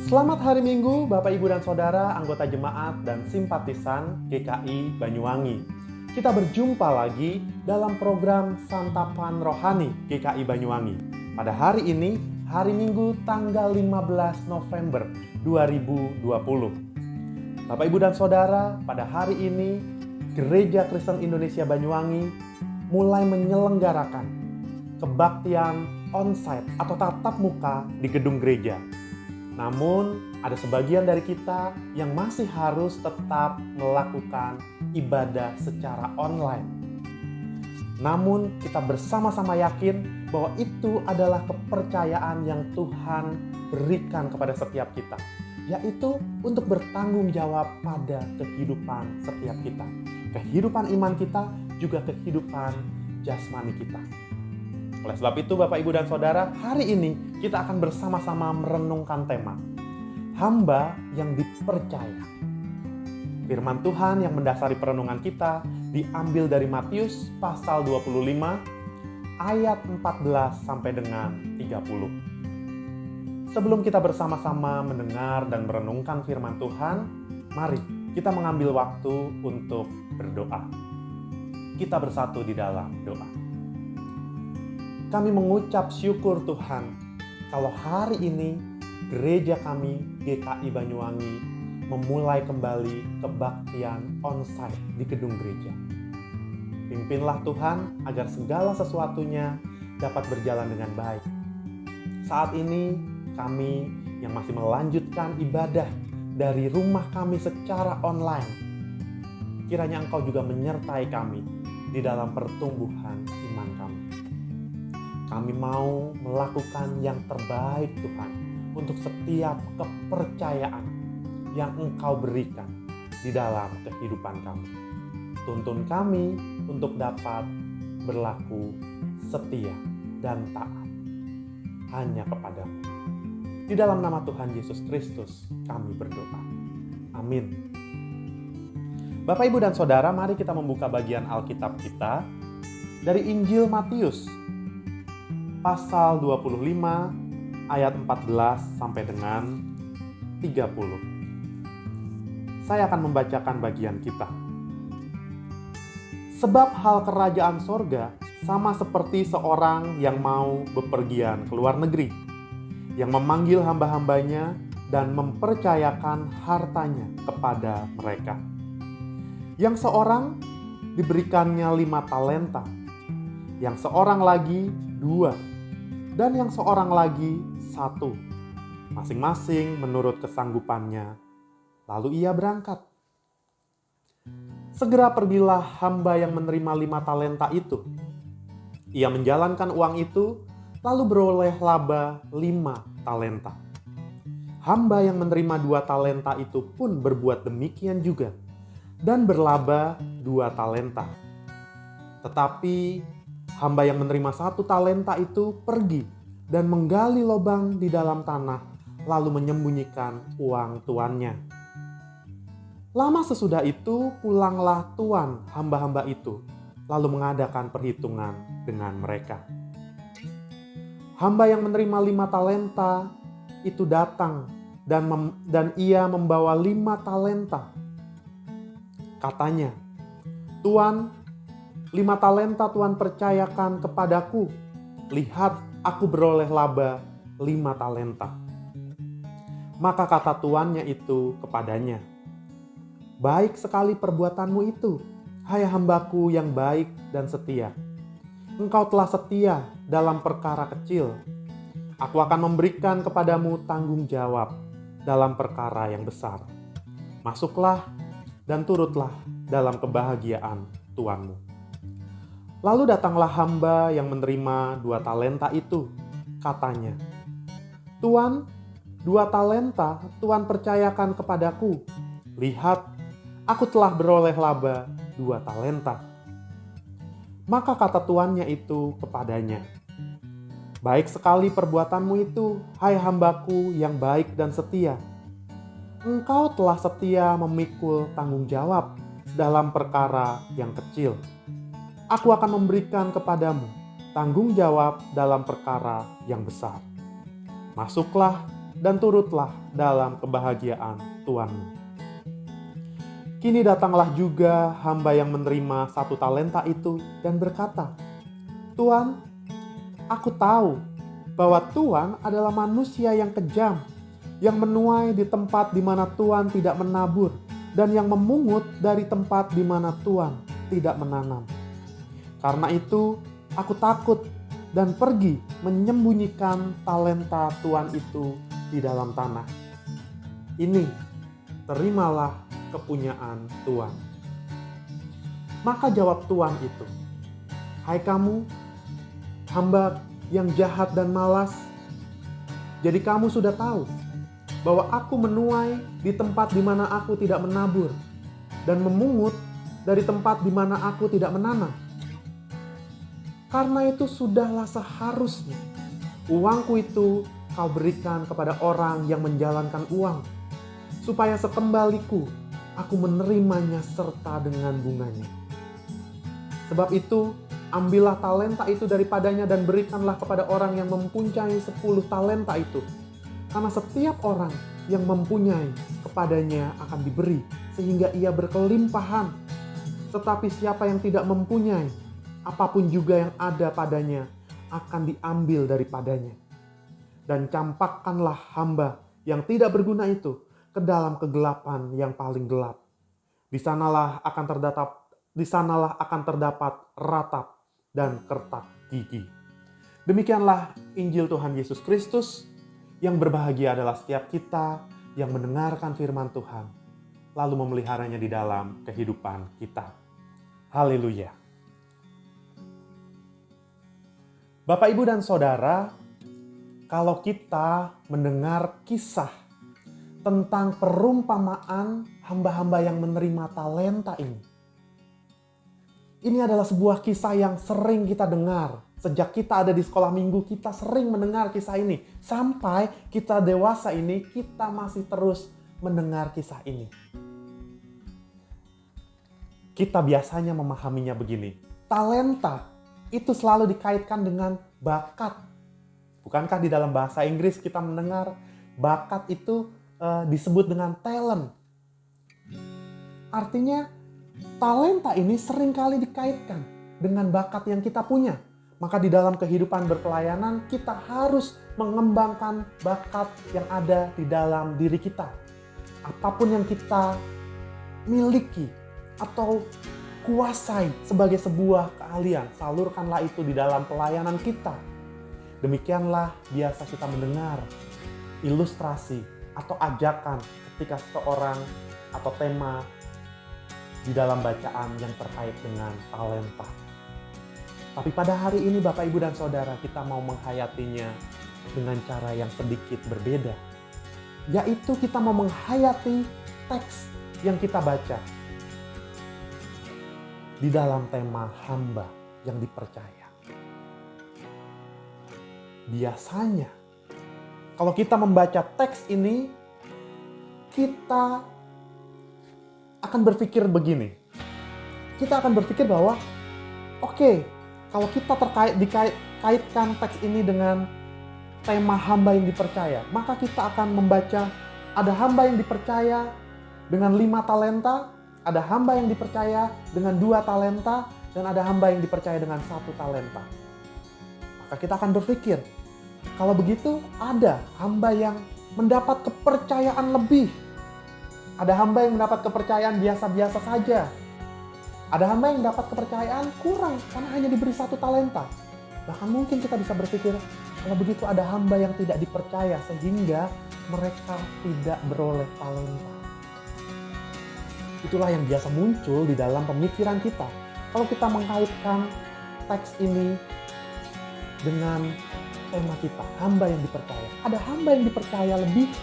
Selamat hari Minggu, Bapak, Ibu, dan Saudara, anggota jemaat dan simpatisan GKI Banyuwangi. Kita berjumpa lagi dalam program Santapan Rohani GKI Banyuwangi. Pada hari ini, hari Minggu tanggal 15 November 2020. Bapak, Ibu, dan Saudara, pada hari ini Gereja Kristen Indonesia Banyuwangi mulai menyelenggarakan kebaktian onsite atau tatap muka di gedung gereja. Namun, ada sebagian dari kita yang masih harus tetap melakukan ibadah secara online. Namun, kita bersama-sama yakin bahwa itu adalah kepercayaan yang Tuhan berikan kepada setiap kita, yaitu untuk bertanggung jawab pada kehidupan setiap kita. Kehidupan iman kita, juga kehidupan jasmani kita. Oleh sebab itu, Bapak, Ibu, dan Saudara, hari ini kita akan bersama-sama merenungkan tema hamba yang dipercaya. Firman Tuhan yang mendasari perenungan kita diambil dari Matius pasal 25 ayat 14 sampai dengan 30. Sebelum kita bersama-sama mendengar dan merenungkan firman Tuhan, mari kita mengambil waktu untuk berdoa. Kita bersatu di dalam doa. Kami mengucap syukur Tuhan, kalau hari ini gereja kami GKI Banyuwangi memulai kembali kebaktian onsite di gedung gereja. Pimpinlah Tuhan agar segala sesuatunya dapat berjalan dengan baik. Saat ini kami yang masih melanjutkan ibadah dari rumah kami secara online, kiranya Engkau juga menyertai kami di dalam pertumbuhan iman kami. Kami mau melakukan yang terbaik Tuhan untuk setiap kepercayaan yang Engkau berikan di dalam kehidupan kami. Tuntun kami untuk dapat berlaku setia dan taat hanya kepadamu. Di dalam nama Tuhan Yesus Kristus kami berdoa. Amin. Bapak, Ibu, dan Saudara, mari kita membuka bagian Alkitab kita dari Injil Matius pasal 25 ayat 14 sampai dengan 30. Saya akan membacakan bagian kita. Sebab hal kerajaan sorga sama seperti seorang yang mau bepergian ke luar negeri, yang memanggil hamba-hambanya dan mempercayakan hartanya kepada mereka. Yang seorang diberikannya 5 talenta, yang seorang lagi 2, dan yang seorang lagi 1, masing-masing menurut kesanggupannya. Lalu ia berangkat. Segera pergilah hamba yang menerima 5 talenta itu. Ia menjalankan uang itu, lalu beroleh laba 5 talenta. Hamba yang menerima 2 talenta itu pun berbuat demikian juga, dan berlaba 2 talenta. Tetapi hamba yang menerima 1 talenta itu pergi dan menggali lubang di dalam tanah, lalu menyembunyikan uang tuannya. Lama sesudah itu pulanglah tuan hamba-hamba itu, lalu mengadakan perhitungan dengan mereka. Hamba yang menerima 5 talenta itu datang dan ia membawa 5 talenta. Katanya, "Tuan, 5 talenta Tuhan percayakan kepadaku. Lihat, aku beroleh laba 5 talenta. Maka kata tuannya itu kepadanya, "Baik sekali perbuatanmu itu, hai hambaku yang baik dan setia. Engkau telah setia dalam perkara kecil. Aku akan memberikan kepadamu tanggung jawab dalam perkara yang besar. Masuklah dan turutlah dalam kebahagiaan tuanmu." Lalu datanglah hamba yang menerima 2 talenta itu. Katanya, "Tuan, 2 talenta Tuhan percayakan kepadaku. Lihat, aku telah beroleh laba 2 talenta." Maka kata tuannya itu kepadanya, "Baik sekali perbuatanmu itu, hai hambaku yang baik dan setia. Engkau telah setia memikul tanggung jawab dalam perkara yang kecil. Aku akan memberikan kepadamu tanggung jawab dalam perkara yang besar. Masuklah dan turutlah dalam kebahagiaan Tuanmu. Kini datanglah juga hamba yang menerima 1 talenta itu dan berkata, Tuan, aku tahu bahwa Tuan adalah manusia yang kejam, yang menuai di tempat di mana Tuan tidak menabur, dan yang memungut dari tempat di mana Tuan tidak menanam. Karena itu, aku takut dan pergi menyembunyikan talenta Tuan itu di dalam tanah. Ini, terimalah kepunyaan Tuan. Maka jawab Tuan itu, hai kamu, hamba yang jahat dan malas, jadi kamu sudah tahu bahwa aku menuai di tempat di mana aku tidak menabur dan memungut dari tempat di mana aku tidak menanam. Karena itu sudahlah seharusnya uangku itu kau berikan kepada orang yang menjalankan uang, supaya sekembaliku aku menerimanya serta dengan bunganya. Sebab itu, ambillah talenta itu daripadanya dan berikanlah kepada orang yang mempunyai 10 talenta itu. Karena setiap orang yang mempunyai kepadanya akan diberi sehingga ia berkelimpahan. Tetapi siapa yang tidak mempunyai, apapun juga yang ada padanya akan diambil daripadanya. Dan campakkanlah hamba yang tidak berguna itu ke dalam kegelapan yang paling gelap. Di sanalah akan terdapat ratap dan kertak gigi. Demikianlah Injil Tuhan Yesus Kristus. Yang berbahagia adalah setiap kita yang mendengarkan firman Tuhan, lalu memeliharanya di dalam kehidupan kita. Haleluya. Bapak, Ibu, dan Saudara, kalau kita mendengar kisah tentang perumpamaan hamba-hamba yang menerima talenta ini adalah sebuah kisah yang sering kita dengar. Sejak kita ada di sekolah minggu, kita sering mendengar kisah ini. Sampai kita dewasa ini, kita masih terus mendengar kisah ini. Kita biasanya memahaminya begini. Talenta itu selalu dikaitkan dengan bakat. Bukankah di dalam bahasa Inggris kita mendengar bakat itu disebut dengan talent? Artinya, talenta ini seringkali dikaitkan dengan bakat yang kita punya. Maka di dalam kehidupan berpelayanan kita harus mengembangkan bakat yang ada di dalam diri kita. Apapun yang kita miliki atau kuasai sebagai sebuah keahlian, salurkanlah itu di dalam pelayanan kita. Demikianlah biasa kita mendengar ilustrasi atau ajakan ketika seseorang atau tema di dalam bacaan yang terkait dengan talenta. Tapi pada hari ini Bapak, Ibu, dan Saudara, kita mau menghayatinya dengan cara yang sedikit berbeda. Yaitu kita mau menghayati teks yang kita baca di dalam tema hamba yang dipercaya. Biasanya, kalau kita membaca teks ini, kita akan berpikir begini. Kita akan berpikir bahwa, oke, kalau kita dikaitkan teks ini dengan tema hamba yang dipercaya, maka kita akan membaca ada hamba yang dipercaya dengan 5 talenta, ada hamba yang dipercaya dengan 2 talenta, dan ada hamba yang dipercaya dengan 1 talenta. Maka kita akan berpikir, kalau begitu ada hamba yang mendapat kepercayaan lebih. Ada hamba yang mendapat kepercayaan biasa-biasa saja. Ada hamba yang dapat kepercayaan kurang karena hanya diberi 1 talenta. Bahkan mungkin kita bisa berpikir, kalau begitu ada hamba yang tidak dipercaya sehingga mereka tidak beroleh talenta. Itulah yang biasa muncul di dalam pemikiran kita. Kalau kita mengkaitkan teks ini dengan tema kita, hamba yang dipercaya. Ada hamba yang dipercaya lebih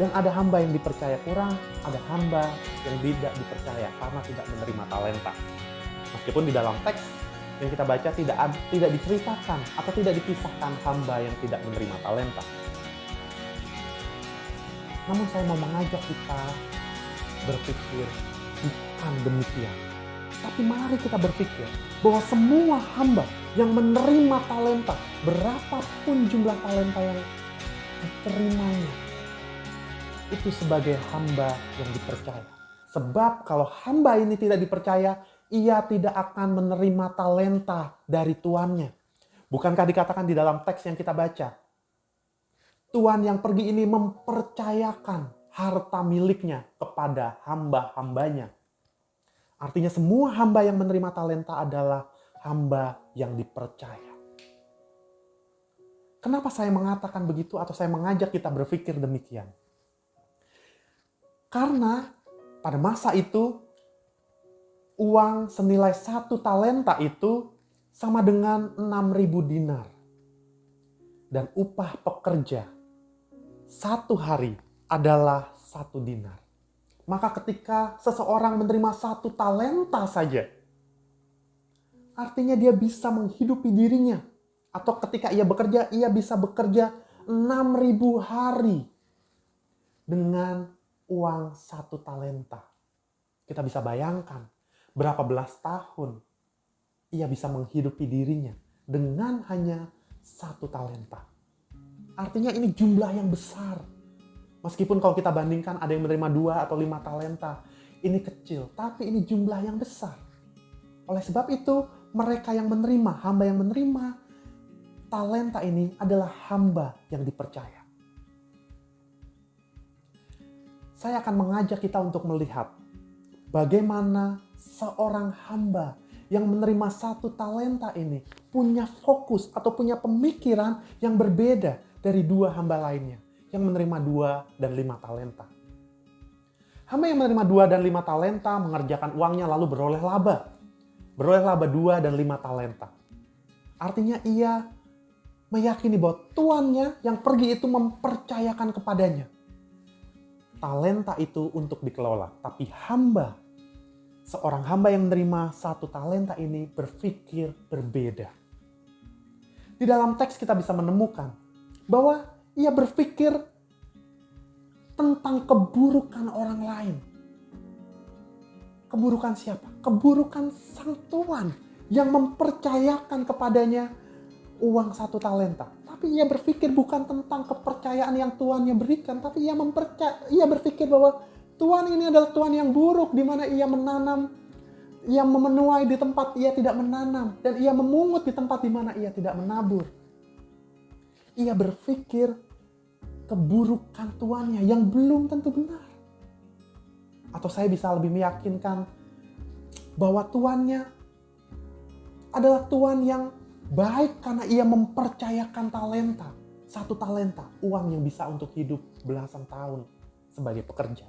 dan ada hamba yang dipercaya kurang, ada hamba yang tidak dipercaya karena tidak menerima talenta. Meskipun di dalam teks yang kita baca tidak diceritakan atau tidak dipisahkan hamba yang tidak menerima talenta. Namun saya mau mengajak kita berpikir bukan demikian. Tapi mari kita berpikir bahwa semua hamba yang menerima talenta, berapapun jumlah talenta yang diterimanya, itu sebagai hamba yang dipercaya. Sebab kalau hamba ini tidak dipercaya, ia tidak akan menerima talenta dari tuannya. Bukankah dikatakan di dalam teks yang kita baca? Tuan yang pergi ini mempercayakan harta miliknya kepada hamba-hambanya. Artinya semua hamba yang menerima talenta adalah hamba yang dipercaya. Kenapa saya mengatakan begitu atau saya mengajak kita berpikir demikian? Karena pada masa itu uang senilai 1 talenta itu sama dengan 6.000 dinar. Dan upah pekerja 1 hari adalah 1 dinar. Maka ketika seseorang menerima 1 talenta saja, artinya dia bisa menghidupi dirinya. Atau ketika ia bekerja, ia bisa bekerja 6.000 hari dengan uang 1 talenta. Kita bisa bayangkan berapa belas tahun ia bisa menghidupi dirinya dengan hanya 1 talenta. Artinya ini jumlah yang besar. Meskipun kalau kita bandingkan ada yang menerima 2 atau 5 talenta, ini kecil, tapi ini jumlah yang besar. Oleh sebab itu, mereka yang menerima, hamba yang menerima talenta ini adalah hamba yang dipercaya. Saya akan mengajak kita untuk melihat bagaimana seorang hamba yang menerima 1 talenta ini punya fokus atau punya pemikiran yang berbeda dari 2 hamba lainnya yang menerima 2 dan 5 talenta. Hamba yang menerima 2 dan 5 talenta mengerjakan uangnya lalu beroleh laba. Beroleh laba 2 dan 5 talenta. Artinya ia meyakini bahwa tuannya yang pergi itu mempercayakan kepadanya talenta itu untuk dikelola. Tapi seorang hamba yang menerima 1 talenta ini berpikir berbeda. Di dalam teks kita bisa menemukan bahwa ia berpikir tentang keburukan orang lain. Keburukan siapa? Keburukan sang tuan yang mempercayakan kepadanya uang 1 talenta. Tapi ia berpikir bukan tentang kepercayaan yang tuannya berikan, tapi ia berpikir bahwa Tuhan ini adalah Tuhan yang buruk, di mana ia menanam, ia memenuai di tempat ia tidak menanam, dan ia memungut di tempat di mana ia tidak menabur. Ia berpikir keburukan tuannya yang belum tentu benar. Atau saya bisa lebih meyakinkan bahwa tuannya adalah Tuhan yang baik karena ia mempercayakan talenta. 1 talenta, uang yang bisa untuk hidup belasan tahun sebagai pekerja.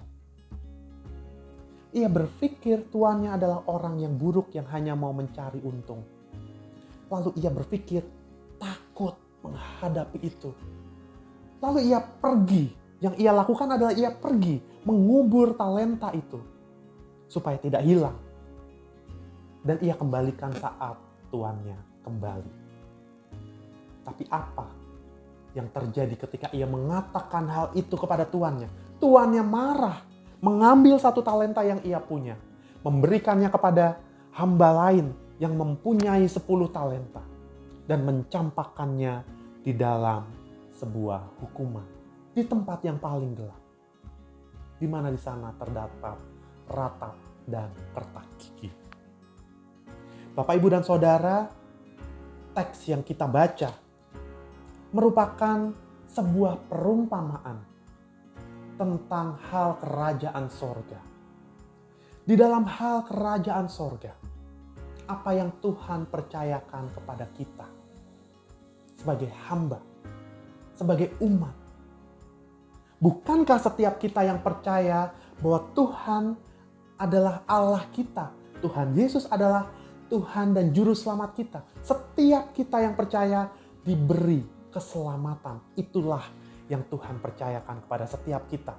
Ia berpikir tuannya adalah orang yang buruk yang hanya mau mencari untung. Lalu ia berpikir takut menghadapi itu. Lalu ia pergi. Yang ia lakukan adalah ia pergi mengubur talenta itu supaya tidak hilang. Dan ia kembalikan saat tuannya kembali. Tapi apa yang terjadi ketika ia mengatakan hal itu kepada tuannya? Tuannya marah. Mengambil 1 talenta yang ia punya, memberikannya kepada hamba lain yang mempunyai 10 talenta dan mencampakkannya di dalam sebuah hukuman di tempat yang paling gelap, di mana di sana terdapat ratap dan kertak gigi. Bapak, Ibu, dan Saudara, teks yang kita baca merupakan sebuah perumpamaan tentang hal kerajaan sorga. Di dalam hal kerajaan sorga, apa yang Tuhan percayakan kepada kita sebagai hamba, sebagai umat. Bukankah setiap kita yang percaya bahwa Tuhan adalah Allah kita, Tuhan Yesus adalah Tuhan dan Juru Selamat kita. Setiap kita yang percaya diberi keselamatan. Itulah yang Tuhan percayakan kepada setiap kita.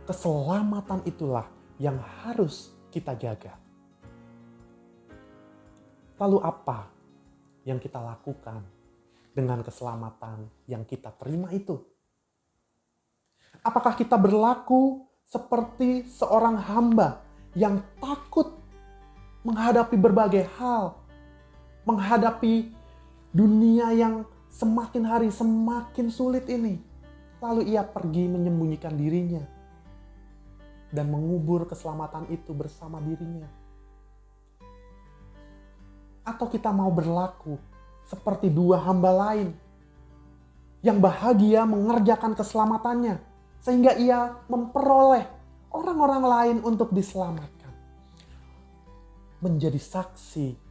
Keselamatan itulah yang harus kita jaga. Lalu apa yang kita lakukan dengan keselamatan yang kita terima itu? Apakah kita berlaku seperti seorang hamba yang takut menghadapi berbagai hal, menghadapi dunia yang semakin hari semakin sulit ini? Lalu ia pergi menyembunyikan dirinya dan mengubur keselamatan itu bersama dirinya. Atau kita mau berlaku seperti dua hamba lain yang bahagia mengerjakan keselamatannya sehingga ia memperoleh orang-orang lain untuk diselamatkan. Menjadi saksi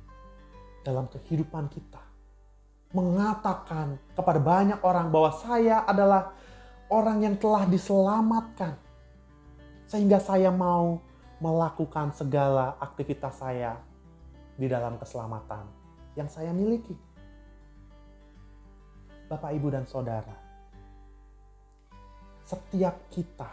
dalam kehidupan kita. Mengatakan kepada banyak orang bahwa saya adalah orang yang telah diselamatkan. Sehingga saya mau melakukan segala aktivitas saya di dalam keselamatan yang saya miliki. Bapak, Ibu, dan Saudara, setiap kita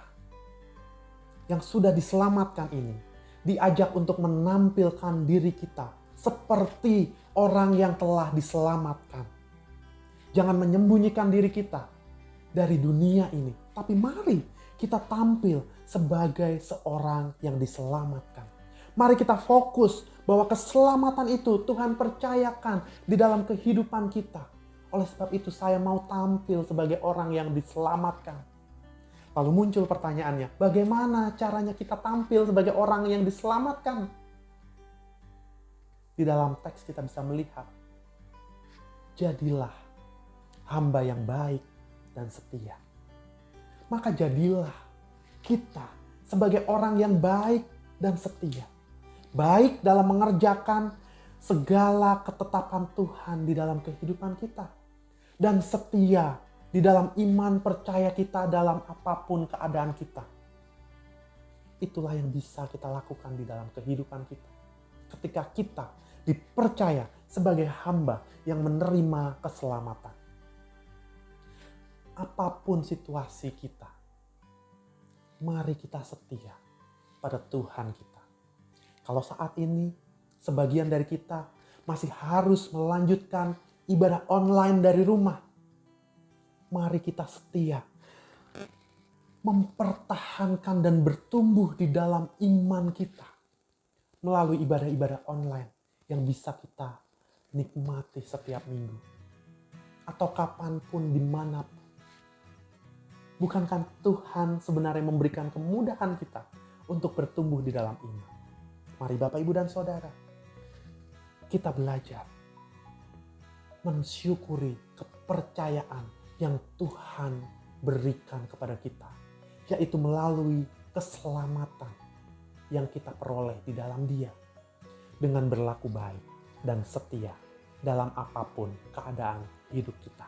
yang sudah diselamatkan ini diajak untuk menampilkan diri kita seperti orang yang telah diselamatkan. Jangan menyembunyikan diri kita dari dunia ini, tapi mari kita tampil sebagai seorang yang diselamatkan. Mari kita fokus bahwa keselamatan itu Tuhan percayakan di dalam kehidupan kita. Oleh sebab itu saya mau tampil sebagai orang yang diselamatkan. Lalu muncul pertanyaannya, bagaimana caranya kita tampil sebagai orang yang diselamatkan? Di dalam teks kita bisa melihat, jadilah hamba yang baik dan setia. Maka jadilah kita sebagai orang yang baik dan setia. Baik dalam mengerjakan segala ketetapan Tuhan di dalam kehidupan kita. Dan setia di dalam iman percaya kita dalam apapun keadaan kita. Itulah yang bisa kita lakukan di dalam kehidupan kita. Ketika kita dipercaya sebagai hamba yang menerima keselamatan. Apapun situasi kita, mari kita setia pada Tuhan kita. Kalau saat ini sebagian dari kita masih harus melanjutkan ibadah online dari rumah, mari kita setia mempertahankan dan bertumbuh di dalam iman kita melalui ibadah-ibadah online yang bisa kita nikmati setiap minggu atau kapanpun dimanapun. Bukankah Tuhan sebenarnya memberikan kemudahan kita untuk bertumbuh di dalam iman? Mari Bapak, Ibu, dan Saudara, kita belajar mensyukuri kepercayaan yang Tuhan berikan kepada kita, yaitu melalui keselamatan yang kita peroleh di dalam Dia dengan berlaku baik dan setia dalam apapun keadaan hidup kita.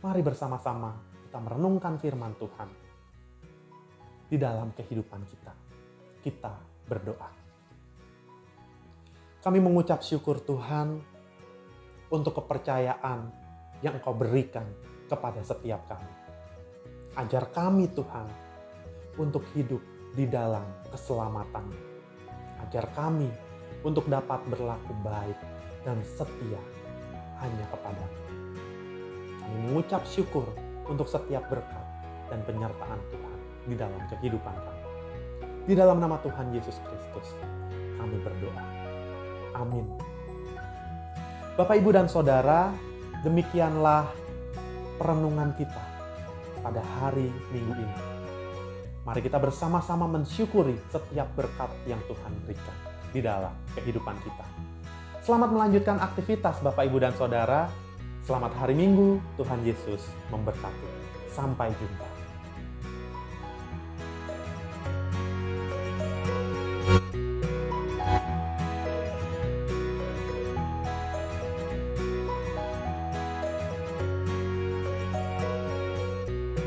Mari bersama-sama kita merenungkan firman Tuhan di dalam kehidupan kita. Kita berdoa. Kami mengucap syukur Tuhan untuk kepercayaan yang Engkau berikan kepada setiap kami. Ajar kami Tuhan untuk hidup di dalam keselamatan. Ajar kami untuk dapat berlaku baik dan setia hanya kepada-Mu. Kami mengucap syukur untuk setiap berkat dan penyertaan Tuhan di dalam kehidupan kami. Di dalam nama Tuhan Yesus Kristus, kami berdoa. Amin. Bapak, Ibu, dan Saudara, demikianlah perenungan kita pada hari Minggu ini. Mari kita bersama-sama mensyukuri setiap berkat yang Tuhan berikan di dalam kehidupan kita. Selamat melanjutkan aktivitas Bapak, Ibu, dan Saudara. Selamat hari Minggu, Tuhan Yesus memberkati. Sampai jumpa.